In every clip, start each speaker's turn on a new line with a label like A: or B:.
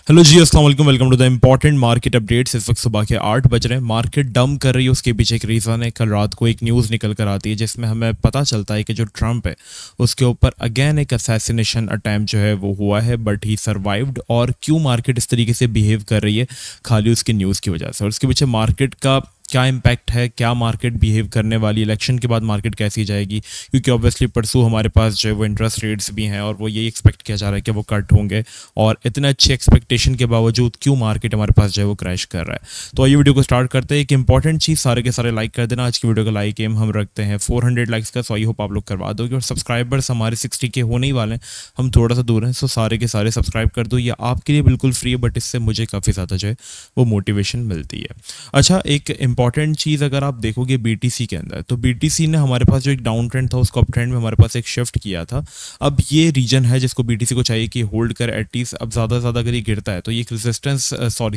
A: Hello ji, अस्सलाम वालेकुम। Welcome to the important market updates. इस वक्त सुबह के 8 बज रहे हैं। मार्केट डंप कर रही है, उसके पीछे एक रीज़न है। कल रात को एक न्यूज़ निकल कर आती है जिसमें हमें पता चलता है कि जो ट्रंप है उसके ऊपर अगेन एक असैसिनेशन अटैम्प्ट जो है वो हुआ है, बट ही सर्वाइव्ड। और क्यों मार्केट इस तरीके से बिहेव कर रही है खाली उसकी न्यूज़ की वजह से, और उसके पीछे मार्केट का क्या इम्पैक्ट है, क्या मार्केट बिहेव करने वाली, इलेक्शन के बाद मार्केट कैसी जाएगी, क्योंकि ऑब्वियसली परसों हमारे पास जो है वो इंटरेस्ट रेट्स भी हैं और वो यही एक्सपेक्ट किया जा रहा है कि वो कट होंगे। और इतने अच्छे एक्सपेक्टेशन के बावजूद क्यों मार्केट हमारे पास जो है वो क्रैश कर रहा है। तो ये वीडियो को स्टार्ट करते हैं। एक इंपॉर्टेंट चीज़, सारे के सारे लाइक कर देना। आज की वीडियो का लाइक एम हम रखते हैं 400 लाइक्स का, सो आई होप आप लोग करवा दोगे। और सब्सक्राइबर्स हमारे 60 के होने ही वाले हैं, हम थोड़ा सा दूर हैं, सो सारे के सारे सब्सक्राइब कर दो। ये आपके लिए बिल्कुल फ्री है, बट इससे मुझे काफ़ी ज़्यादा जो है वो मोटिवेशन मिलती है। अच्छा, एक इंपॉर्टेंट चीज़ अगर आप देखोगे बीटीसी के अंदर, तो बीटीसी ने हमारे पास जो एक डाउन ट्रेंड था उसको अप ट्रेंड में हमारे पास एक शिफ्ट किया था। अब ये रीजन है जिसको बीटीसी को चाहिए कि होल्ड कर एटलीस्ट। अब ज़्यादा से ज़्यादा अगर ये गिरता है तो ये एक रेजिस्टेंस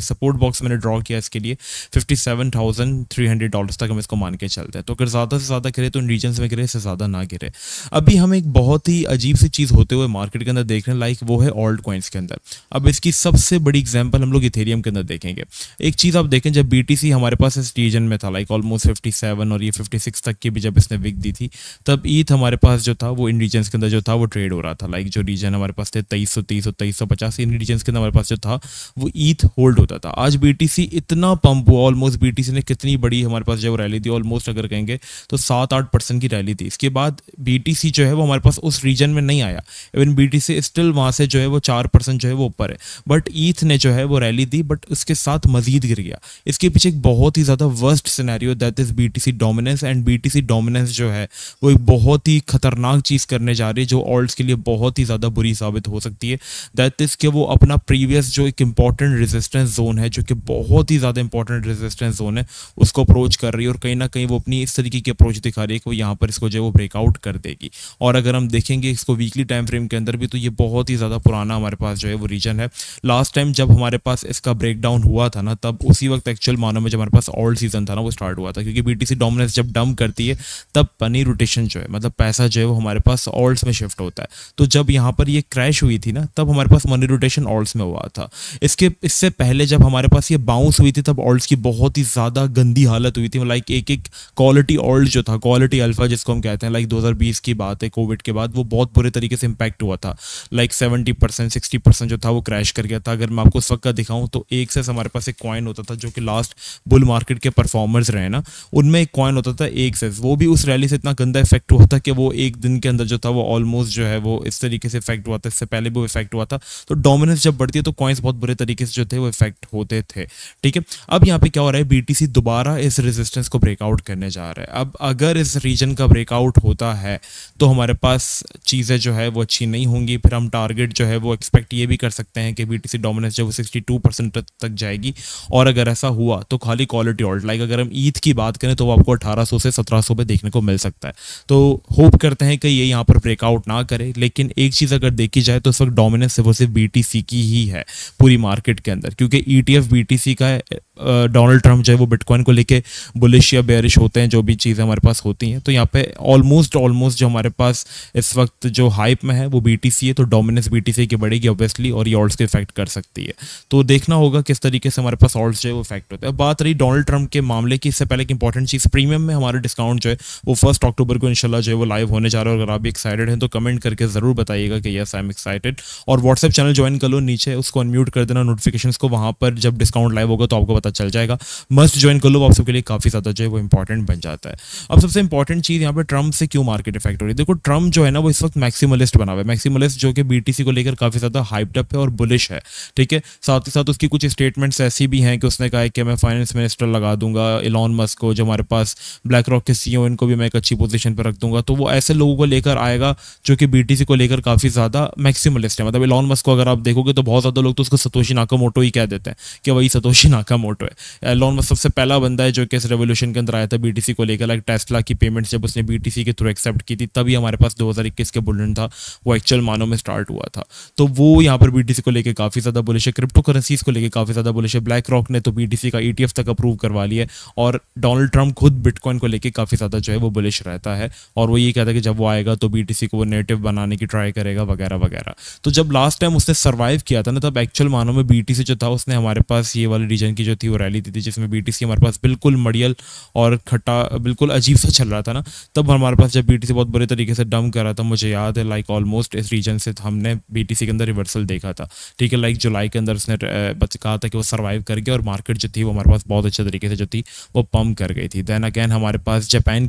A: सपोर्ट बॉक्स मैंने ड्रॉ किया इसके लिए $57,300 तक हम इसको मान के चलते हैं। तो अगर ज़्यादा से ज़्यादा गिरे तो इन रीजन्स में गिरे, इससे ज़्यादा ना गिरे। अभी हम एक बहुत ही अजीब सी चीज़ होते हुए मार्केट के अंदर देख रहे हैं, लाइक वो है ऑल्ट कॉइन्स के अंदर। अब इसकी सबसे बड़ी एग्जाम्पल हम लोग इथेरियम के अंदर देखेंगे। एक चीज़ आप देखें, जब बीटीसी हमारे पास इस रीजन में था लाइक ऑलमोस्ट 57 और ये 56 तक की भी जब इसने विक दी थी, तब ईथ हमारे पास जो था वो इन रीजन्स के अंदर जो था वो ट्रेड हो रहा था। लाइक जो रीजन हमारे पास थे 2330 और 2350, इन रीजन्स के अंदर हमारे पास जो था वो ईथ होल्ड होता था। आज बीटीसी इतना पंप हुआ, ऑलमोस्ट बीटीसी ने कितनी बड़ी हमारे पास जो रैली थी, ऑलमोस्ट अगर कहेंगे तो 7-8% की रैली थी। इसके बाद बीटीसी जो है वो हमारे पास उस रीजन में नहीं आया। इवन बीटीसी स्टिल वहां से जो है वो 4% जो है वो ऊपर है, बट ईथ ने जो है वो रैली दी, बट उसके साथ मजीद गिर गया। इसके पीछे एक बहुत ही ज्यादा worst scenario, that is BTC dominance. And BTC dominance जो है वो एक बहुत ही खतरनाक चीज करने जा रही है जो ऑल्ट्स के लिए बहुत ही ज्यादा बुरी साबित हो सकती है। दैट इज कि वो अपना प्रीवियस जो एक इंपॉर्टेंट रेजिस्टेंस जोन है, जो कि बहुत ही ज्यादा इंपॉर्टेंट रेजिस्टेंस जोन है, उसको अप्रोच कर रही है। और कहीं ना कहीं वो अपनी इस तरीके की अप्रोच दिखा रही है कि वो यहाँ पर इसको जो है वो ब्रेकआउट कर देगी। और अगर हम देखेंगे इसको वीकली टाइम फ्रेम के अंदर भी, तो ये बहुत ही ज्यादा पुराना हमारे पास जो है वो रीजन है। लास्ट टाइम जब हमारे पास इसका ब्रेकडाउन हुआ था ना, तब उसी वक्त एक्चुअल मानो में जब हमारे पास ऑल्ट सीजन था ना वो स्टार्ट हुआ था, क्योंकि बीटीसी डोमिनेंस जब डंप करती है तब मनी रोटेशन जो है, मतलब पैसा जो है वो हमारे पास ऑल्ट्स में शिफ्ट होता है। तो जब यहाँ पर ये क्रैश हुई थी ना, तब हमारे पास मनी रोटेशन ऑल्ट्स में हुआ था। इससे पहले जब हमारे पास ये बाउंस हुई थी, तब ऑल्ट्स की बहुत ही ज्यादा गंदी हालत हुई थी। लाइक एक एक क्वालिटी ऑल्ट जो था, क्वालिटी अल्फा जिसको हम कहते हैं, लाइक 2020 की बात है, कोविड के बाद वो बहुत बुरे तरीके से इंपैक्ट हुआ था। लाइक 70% 60% जो था वो क्रैश कर गया था। अगर मैं आपको उस वक्त का दिखाऊं तो एक से हमारे पास एक कॉइन होता था जो कि लास्ट बुल मार्केट के परफॉर्मर्स रहे ना, उनमें एक कॉइन होता था एक से, वो भी उस रैली से इतना गंदा इफेक्ट हुआ था कि वो एक दिन के अंदर जो था वो ऑलमोस्ट जो है वो इस तरीके से इफेक्ट हुआ था। इससे पहले भी वो इफेक्ट हुआ था। तो डोमिनेंस जब बढ़ती है तो कॉइन्स बहुत बुरे तरीके से जो थे वो इफेक्ट होते थे। ठीक है, अब यहाँ पे क्या हो रहा है, बीटीसी दोबारा इस रेजिस्टेंस को ब्रेकआउट करने जा रहा है। अब अगर इस रीजन का ब्रेकआउट होता है तो हमारे पास चीज़ें जो है वो अच्छी नहीं होंगी। फिर हम टारगेट जो है वो एक्सपेक्ट ये भी कर सकते हैं कि बीटीसी डोमिनेंस जो वो 62% तक जाएगी। और अगर ऐसा हुआ तो खाली क्वालिटी ऑल्ट, लाइक अगर हम ईथ की बात करें तो वो आपको 1800 से 1700 पे देखने को मिल सकता है। तो होप करते हैं कि ये यहाँ पर ब्रेकआउट ना करे। लेकिन एक चीज़ अगर देखी जाए तो इस वक्त डोमिनेंस वो सिर्फ बीटीसी की ही है पूरी मार्केट के अंदर, क्योंकि ईटीएफ बीटीसी का है। डोनाल्ड ट्रंप जो है वो बिटकॉइन को लेके बुलिश या बेयरिश होते हैं, जो भी चीज़ें हमारे पास होती हैं। तो यहाँ पे ऑलमोस्ट जो हमारे पास इस वक्त जो हाइप में है वो बीटीसी है। तो डोमिनेंस बीटीसी की बढ़ेगी ऑब्वियसली, और ये ऑल्ट्स को इफेक्ट कर सकती है। तो देखना होगा किस तरीके से हमारे पास ऑल्ट्स जो है वो इफेक्ट होता है। बात रही डोनाल्ड ट्रंप के मामले की, इससे पहले एक इंपॉर्टेंट चीज़, प्रीमियम में हमारा डिस्काउंट जो है वो 1 अक्टूबर को इंशाल्लाह जो है वो लाइव होने जा रहा है। अगर आप भी एक्साइटेड हैं तो कमेंट करके ज़रूर बताइएगा कि यस आई एम एक्साइटेड। और व्हाट्सएप चैनल ज्वाइन कर लो, नीचे उसको अनम्यूट कर देना नोटिफिकेशंस को, वहाँ पर जब डिस्काउंट लाइव होगा तो आपको पता चल जाएगा। मस्ट ज्वाइन कर लो, आप सबके लिए काफ़ी ज़्यादा जो है वो इंपॉर्टेंट बन जाता है। अब सबसे इंपॉर्टेंट चीज़ यहाँ पे ट्रंप से क्यों मार्केट इफेक्ट हो रही है। देखो, ट्रंप जो है ना वो इस वक्त मैक्सिमलिस्ट बना हुआ है। मैक्सिमलिस्ट जो कि बीटीसी को लेकर काफ़ी ज़्यादा हाइप्ड अप है और बुलिश है। ठीक है, साथ ही साथ उसकी कुछ स्टेटमेंट्स ऐसी भी हैं कि उसने कहा है कि मैं फाइनेंस मिनिस्टर लगा दूंगा इलॉन मस्क को, जो हमारे पास ब्लैक रॉक के सीईओ, इनको भी मैं एक अच्छी पोजीशन पर रख दूंगा। तो वो ऐसे लोगों को लेकर आएगा जो कि बीटीसी को लेकर काफ़ी ज़्यादा मैक्सिमलिस्ट है। मतलब इलॉन मस्क को अगर आप देखोगे तो बहुत ज़्यादा लोग तो उसको सतोशी नाकामोटो ही कह देते हैं कि वही सतोशी नाकामोटो है। इलॉन मस्क सबसे पहला बंदा है जो कि इस रेवोल्यूशन के अंदर आया था बीटीसी को लेकर। लाइक टेस्ला की पेमेंट्स जब उसने बीटीसी के थ्रू एक्सेप्ट की थी, तभी हमारे पास 2021 के बुलियन था वो एक्चुअल मानों में स्टार्ट हुआ था। तो वो यहाँ पर बीटीसी को लेकर काफ़ी ज़्यादा बुलिश है। क्रिप्टो करेंसीज को लेकर काफ़ी ज़्यादा बुलिश है। ब्लैक रॉक ने तो बीटीसी का ईटीएफ तक अप्रूव करवा लिया। है। और डोनाल्ड ट्रंप खुद बिटकॉइन को लेके काफ़ी ज़्यादा जो है वो बुलिश रहता है, और वो ये कहता है कि जब वो आएगा तो बीटीसी को वो नेटिव बनाने की ट्राई करेगा वगैरह वगैरह। तो जब लास्ट टाइम उसने सर्वाइव किया था ना, तब एक्चुअल मानों में बीटीसी जो था उसने हमारे पास ये वाले रीजन की जो थी वो रैली दी थी, जिसमें बीटीसी हमारे पास बिल्कुल मड़ियल और खट्टा बिल्कुल अजीब सा चल रहा था ना। तब हमारे पास जब बीटीसी बहुत बुरे तरीके से डंप कर रहा था, मुझे याद है लाइक ऑलमोस्ट इस रीजन से हमने बीटीसी के अंदर रिवर्सल देखा था। ठीक है, लाइक जुलाई के अंदर उसने कहा था कि वो सर्वाइव कर गया और मार्केट जो थी वो हमारे पास बहुत अच्छे तरीके से जो थी वो पम्प कर गई थी। देन अगैन हमारे पास जापान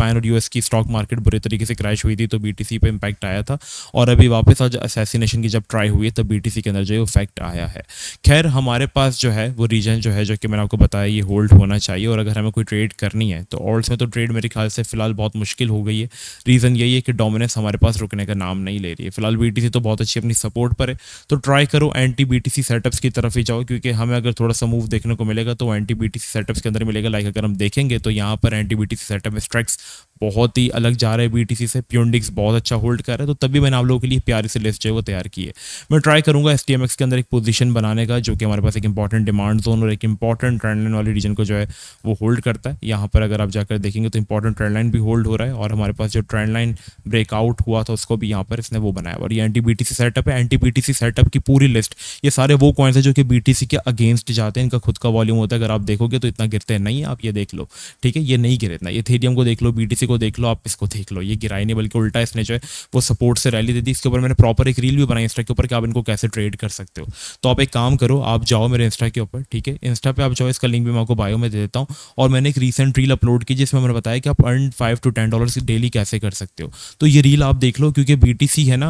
A: और यूएस की स्टॉक मार्केट बुरे तरीके से क्रैश हुई थी, तो बीटीसी पे इम्पैक्ट आया था। और अभी वापस आज असैसिनेशन की जब ट्राई हुई है तब बीटीसी के अंदर जो है इफेक्ट आया है। खैर हमारे पास जो है वो रीजन जो है, जो कि मैंने आपको बताया, ये होल्ड होना चाहिए। और अगर हमें कोई ट्रेड करनी है तो ऑल्ट्स में तो ट्रेड मेरे ख्याल से फिलहाल बहुत मुश्किल हो गई है। रीज़न यही है कि डोमिनेंस हमारे पास रुकने का नाम नहीं ले रही है। फिलहाल बीटीसी तो बहुत अच्छी अपनी सपोर्ट पर है, तो ट्राई करो एंटी बीटीसी सेटअप्स की तरफ ही जाओ, क्योंकि हमें अगर थोड़ा सा मूव देखने को मिलेगा तो एंटी बीटीसी सेटअप्स के अंदर मिलेगा। लाइक अगर हम देखेंगे तो यहाँ पर एंटी बीटीसी सेटअप स्ट्रैक्स बहुत ही अलग जा रहे हैं बीटीसी से। प्यूंडिक्स बहुत अच्छा होल्ड कर रहा है, तो तभी मैंने आप लोगों के लिए प्यारी से लिस्ट जो है वो तैयार की है। मैं ट्राई करूंगा एसटीएमएक्स के अंदर एक पोजीशन बनाने का, जो कि हमारे पास एक इंपॉर्टेंट डिमांड जोन और एक इंपॉर्टेंट ट्रेंड लाइन वाले रीजन को जो है वो होल्ड करता है। यहाँ पर अगर आप जाकर देखेंगे तो इंपॉर्टेंट ट्रेंड लाइन भी होल्ड हो रहा है, और हमारे पास जो ट्रेंड लाइन ब्रेकआउट हुआ था उसको भी यहाँ पर इसने वो बनाया। और ये एंटी बीटीसी सेटअप है। एंटी बीटीसी सेटअप की पूरी लिस्ट, ये सारे वो कॉइन्स है जो कि बीटीसी के अगेंस्ट जाते हैं। इनका खुद का वॉल्यूम होता है, अगर आप देखोगे तो इतना गिरते हैं नहीं। आप ये देख लो, ठीक है, ये नहीं गिरे इतना। इथेरियम को देख लो, बीटीसी को देख लो, आप इसको देख लो, ये गिराई नहीं, बल्कि उल्टा इसने जो है वो सपोर्ट से रैली दे दी। इसके ऊपर मैंने प्रॉपर एक रील भी बनाई इंस्टा के ऊपर कि आप इनको कैसे ट्रेड कर सकते हो। तो आप एक काम करो, आप जाओ मेरे इंस्टा के ऊपर, ठीक है, इंस्टा पे आप जाओ, इसका लिंक भी मैं आपको बायो में दे देता हूँ। और मैंने एक रीसेंट रील अपलोड की जिसमें मैंने बताया कि आप अर्न $5 to $10 डेली कैसे कर सकते हो। तो ये रील आप देख लो, क्योंकि बीटीसी है ना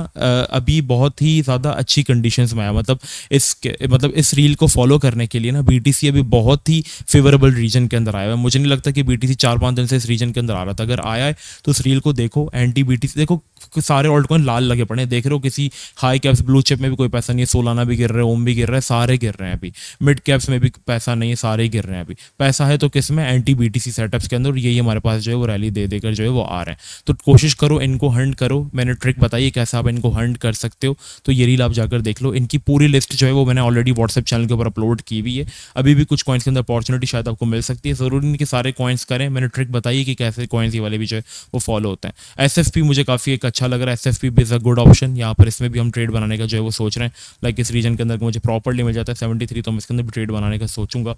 A: अभी बहुत ही ज़्यादा अच्छी कंडीशंस में आया। मतलब इस रील को फॉलो करने के लिए ना बीटीसी अभी बहुत ही फेवरेबल रीजन के अंदर आया है। मुझे नहीं लगता कि बीटीसी 4-5 दिन से इस रीजन के अंदर आ रहा था। अगर आया है तो इस रील को देखो। एंटी बीटीसी देखो, सारे ऑल्ट कॉइन लाल लगे पड़े हैं, देख रहे हो, किसी हाई कैप्स ब्लू चिप में भी कोई पैसा नहीं है। सोलाना भी गिर रहा है, ओम भी गिर रहा है, सारे गिर रहे हैं। अभी मिड कैप्स में भी पैसा नहीं है, सारे गिर रहे हैं। अभी पैसा है तो किस में? एंटी बीटीसी सेटअप्स के अंदर। यही हमारे पास जो है वो रैली दे देकर जो है वो आ रहे हैं। तो कोशिश करो इनको हंट करो। मैंने ट्रिक बताई है कैसे आप इनको हंट कर सकते हो, तो ये रील आप जाकर देख लो। इनकी पूरी लिस्ट जो है वो मैंने ऑलरेडी व्हाट्सएप चैनल के ऊपर अपलोड की हुई है। अभी भी कुछ कॉइन्स के अंदर अपॉर्चुनिटी शायद आपको मिल सकती है। जरूरी नहीं कि सारे कॉइन्स करें, मैंने ट्रिक बताई है कि कैसे कॉइन्स ये वाले भी जो है वो फॉलो होते हैं। एसएफपी मुझे काफ़ी एक अच्छा लग रहा है। SFP is a good option. यहाँ पर इसमें भी हम ट्रेड बनाने का जो है वो सोच रहे हैं। लाइक इस रीजन के अंदर मुझे प्रॉपर्ली मिल जाता है 73, तो मैं इसके अंदर भी ट्रेड बनाने का सोचूंगा।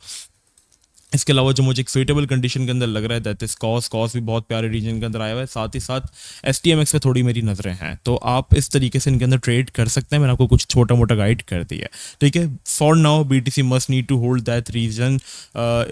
A: इसके अलावा जो मुझे एक सुइटेबल कंडीशन के अंदर लग रहा है दैट इज कॉस भी बहुत प्यारे रीजन के अंदर आया हुआ है। साथ ही साथ एसटीएमएक्स पे थोड़ी मेरी नजरें हैं, तो आप इस तरीके से इनके अंदर ट्रेड कर सकते हैं। मैंने आपको कुछ छोटा मोटा गाइड कर दिया है, ठीक है। For now BTC must need to hold that region.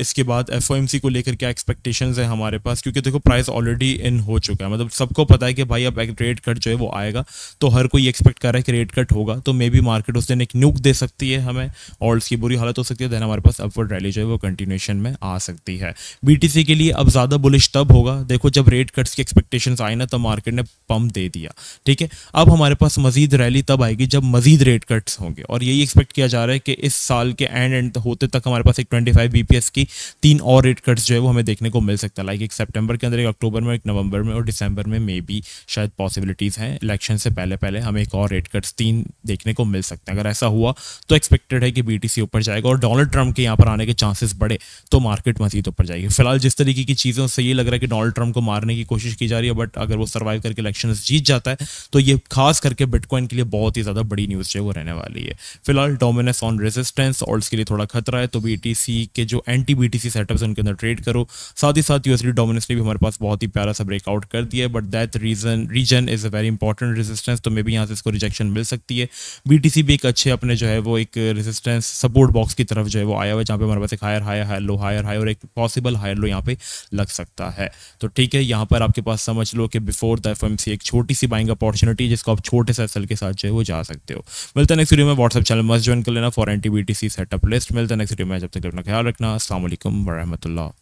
A: इसके बाद एफओएमसी को लेकर क्या एक्सपेक्टेशंस है हमारे पास, क्योंकि देखो प्राइस ऑलरेडी इन हो चुका है। मतलब सबको पता है कि भाई अब एक रेट कट जो है वो आएगा, तो हर कोई एक्सपेक्ट कर रहा है कि रेट कट होगा। तो मे बी मार्केट उस दिन एक न्यूक दे सकती है हमें, ऑल्ट्स की बुरी हालत हो सकती है। देन हमारे पास अपवर्ड रैली जो है वो कंटिन्यूएशन में आ सकती है। बीटीसी के लिए अब ज्यादा बुलिश तब होगा, देखो जब रेट कट्स की एक्सपेक्टेशंस आई ना, तब मार्केट ने पंप दे दिया, ठीक है। अब हमारे पास मजीद रैली तब आएगी जब मजीद रेट कट्स होंगे, और यही एक्सपेक्ट किया जा रहा है कि इस साल के एंड होते तक हमारे पास एक 25 बीपीएस की 3 और रेट कट्स जो है वो हमें देखने को मिल सकता है। लाइक एक सितंबर के अंदर, एक अक्टूबर में, एक नवंबर में और दिसंबर में मे बी शायद पॉसिबिलिटीज हैं। इलेक्शन से पहले पहले हमें एक और रेट कट्स 3 देखने को मिल सकते हैं। अगर ऐसा हुआ तो एक्सपेक्टेड है कि बीटीसी ऊपर जाएगा, और डोनाल्ड ट्रंप के यहाँ पर आने के चांसेस बढ़े तो मार्केट मजीद ऊपर जाएगी। फिलहाल जिस तरीके की चीज़ों से ये लग रहा है कि डोनाल्ड ट्रंप को मारने की कोशिश की जा रही है, बट अगर वो सर्वाइव करके इलेक्शंस जीत जाता है तो ये खास करके बिटकॉइन के लिए बहुत ही ज़्यादा बड़ी न्यूज़ जो है वो रहने वाली है। फिलहाल डोमिनेंस ऑन रेजिस्टेंस ऑल्ट्स के लिए थोड़ा खतरा है, तो बीटीसी के जो एंटी बीटीसी सेटअप्स उनके अंदर ट्रेड करो। साथ ही साथ यूएसडी डोमिनेंस ने भी हमारे पास बहुत ही प्यारा सा ब्रेकआउट कर दिया है, but that region is a very important resistance, तो मे बी यहाँ से इसको रिजेक्शन मिल सकती है। बीटीसी भी एक अच्छे अपने जो है वो एक रेजिस्टेंस सपोर्ट बॉक्स की तरफ जो है वो आया हुआ है, जहाँ पे हमारे पास एक हायर लो हायर हाई और एक पॉसिबल हायर लो यहाँ पे लग सकता है। तो ठीक है, यहाँ पर आपके पास समझ लो कि बिफोर द एफओएमसी एक छोटी सी बाइंग अपॉर्चुनिटी जिसको आप छोटे से एसएल के साथ जो है वो जा सकते हो। मिलता है नेक्स्ट वीडियो में। व्हाट्सएप चैनल मस्ट ज्वाइन कर लेना for anti BTC setup list. मिलता है नेक्स्ट वीडियो में, जब तक अपना ख्याल रखना। अस्सलाम वालेकुम व रहमतुल्लाह।